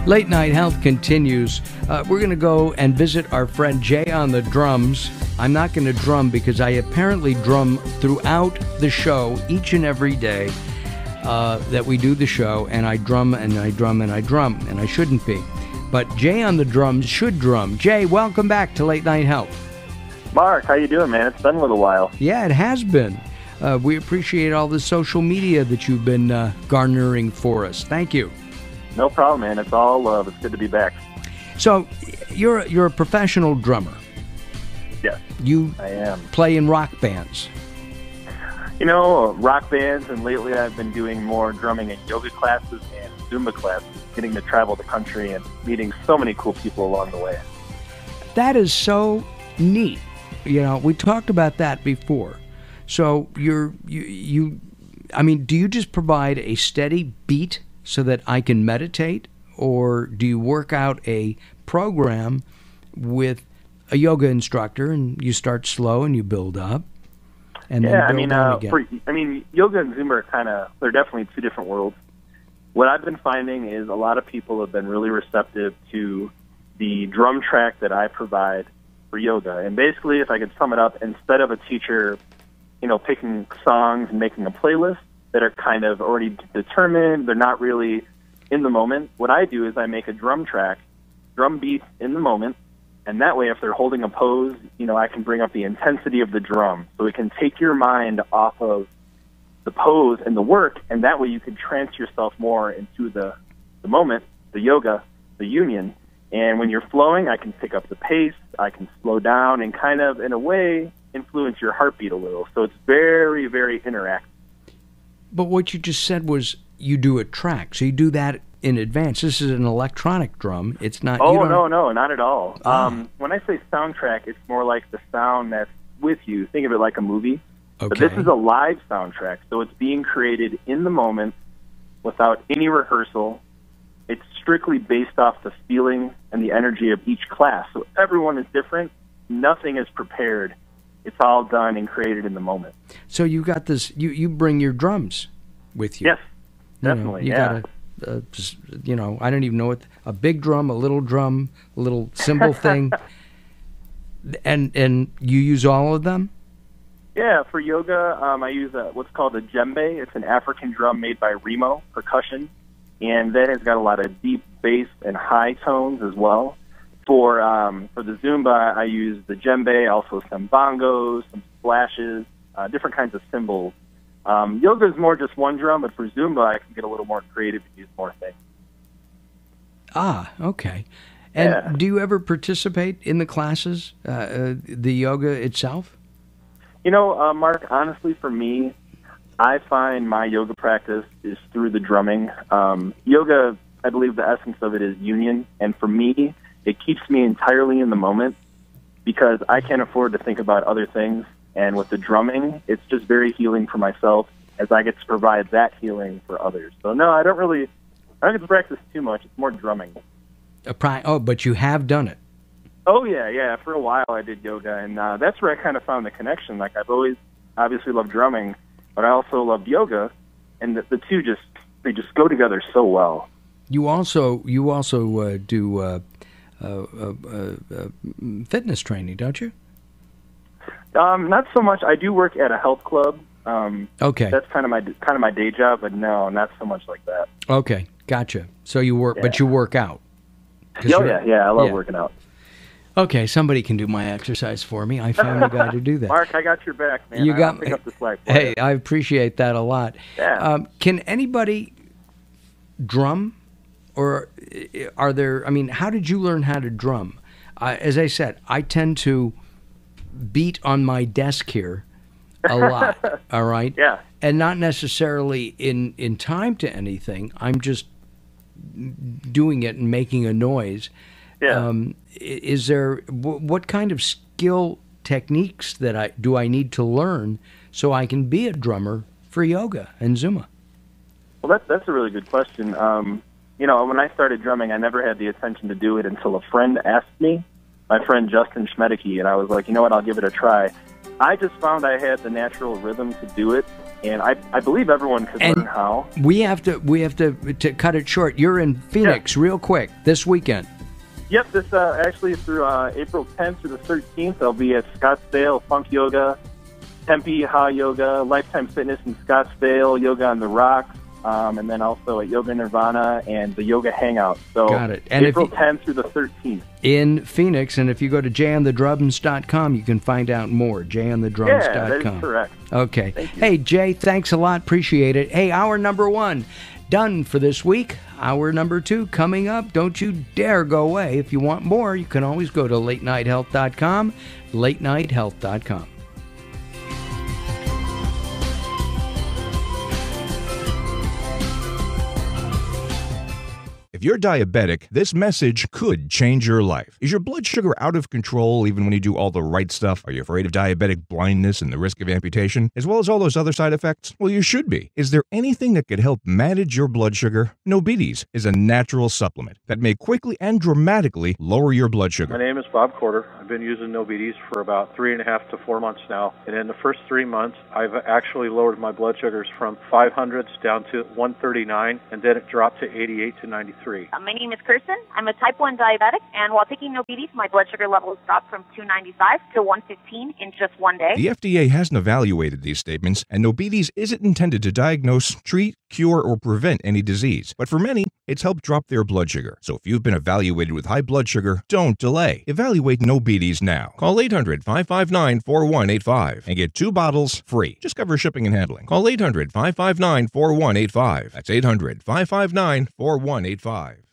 Late Night Health continues. We're going to go and visit our friend Jay on the drums. I'm not going to drum because I apparently drum throughout the show each and every day that we do the show, and I drum and I drum and I drum, and I shouldn't be. But Jay on the drums should drum. Jay, welcome back to Late Night Health. Mark, how you doing, man? It's been a little while. Yeah, it has been. We appreciate all the social media that you've been garnering for us. Thank you. No problem, man. It's all love. It's good to be back. So, you're a professional drummer. Yes, I am. Play in rock bands. You know, rock bands, and lately I've been doing more drumming in yoga classes and Zumba classes, getting to travel the country and meeting so many cool people along the way. That is so neat. You know, we talked about that before. So I mean, do you just provide a steady beat so that I can meditate, or do you work out a program with a yoga instructor and you start slow and you build up? And then build down again? Yoga and Zumba are they're definitely two different worlds. What I've been finding is a lot of people have been really receptive to the drum track that I provide for yoga. And basically, if I could sum it up, instead of a teacher, picking songs and making a playlist that are kind of already determined, they're not really in the moment, what I do is I make a drum track, drum beats in the moment, and that way if they're holding a pose, I can bring up the intensity of the drum. So it can take your mind off of the pose and the work, and that way you can trance yourself more into the moment, the yoga, the union. And when you're flowing, I can pick up the pace, I can slow down, and kind of, in a way, influence your heartbeat a little. So it's very, very interactive. But what you just said was you do a track, so you do that in advance. This is an electronic drum. It's not... Oh, no, not at all. When I say soundtrack, it's more like the sound that's with you. Think of it like a movie. Okay. But this is a live soundtrack, so it's being created in the moment without any rehearsal. It's strictly based off the feeling and the energy of each class. So everyone is different. Nothing is prepared. It's all done and created in the moment. So you got this, you bring your drums with you. Yes, definitely, you got I don't even know what, a big drum, a little cymbal thing. And you use all of them? Yeah, for yoga, I use what's called a djembe. It's an African drum made by Remo Percussion, and that has got a lot of deep bass and high tones as well. For the Zumba, I use the djembe, also some bongos, some splashes, different kinds of cymbals. Yoga is more just one drum, but for Zumba, I can get a little more creative and use more things. Ah, okay. And do you ever participate in the classes, the yoga itself? Mark, honestly, for me, I find my yoga practice is through the drumming. Yoga, I believe the essence of it is union, and for me, it keeps me entirely in the moment because I can't afford to think about other things. And with the drumming, it's just very healing for myself as I get to provide that healing for others. So no, I don't get to practice too much. It's more drumming. But you have done it. Oh, yeah. For a while I did yoga, and that's where I kind of found the connection. Like, I've always obviously loved drumming, but I also loved yoga, and the two they just go together so well. You also do fitness training, don't you? Not so much. I do work at a health club. Okay. That's kind of my day job, but no, not so much like that. Okay, gotcha. So you work, but you work out. Oh, yeah. I love working out. Okay, somebody can do my exercise for me. I found a guy to do that. Mark, I got your back, man. You got pick up the slack. Hey, I appreciate that a lot. Yeah. Can anybody drum? Or are there, how did you learn how to drum? As I said, I tend to beat on my desk here a lot, all right? Yeah. And not necessarily in time to anything. I'm just doing it and making a noise. Yeah. Is there, what kind of skill techniques do I need to learn so I can be a drummer for yoga and Zumba? Well, that's a really good question. When I started drumming, I never had the attention to do it until a friend asked me. my friend Justin Schmedeke, and I was like, you know what, I'll give it a try. I just found I had the natural rhythm to do it, and I believe everyone could learn how. We have to cut it short. You're in Phoenix real quick this weekend. Yep, this actually through April 10th through the 13th, I'll be at Scottsdale, Funk Yoga, Tempe, Ha Yoga, Lifetime Fitness in Scottsdale, Yoga on the Rocks, and then also at Yoga Nirvana and the Yoga Hangout. So got it. And April 10th through the 13th. In Phoenix, and if you go to jayonthedrums.com, you can find out more, jayonthedrums.com. Yeah, that is correct. Okay. Hey, Jay, thanks a lot. Appreciate it. Hey, hour number 1 done for this week. Hour number 2 coming up. Don't you dare go away. If you want more, you can always go to latenighthealth.com, latenighthealth.com. If you're diabetic, this message could change your life. Is your blood sugar out of control even when you do all the right stuff? Are you afraid of diabetic blindness and the risk of amputation, as well as all those other side effects? Well, you should be. Is there anything that could help manage your blood sugar? Nobetes is a natural supplement that may quickly and dramatically lower your blood sugar. My name is Bob Corder. I've been using Nobetes for about 3.5 to 4 months now. And in the first 3 months, I've actually lowered my blood sugars from 500s down to 139, and then it dropped to 88 to 93. My name is Kirsten. I'm a type 1 diabetic, and while taking Nobetes, my blood sugar levels dropped from 295 to 115 in just 1 day. The FDA hasn't evaluated these statements, and Nobetes isn't intended to diagnose, treat, cure, or prevent any disease. But for many, it's helped drop their blood sugar. So if you've been evaluated with high blood sugar, don't delay. Evaluate Nobetes now. Call 800-559-4185 and get 2 bottles free. Just cover shipping and handling. Call 800-559-4185. That's 800-559-4185.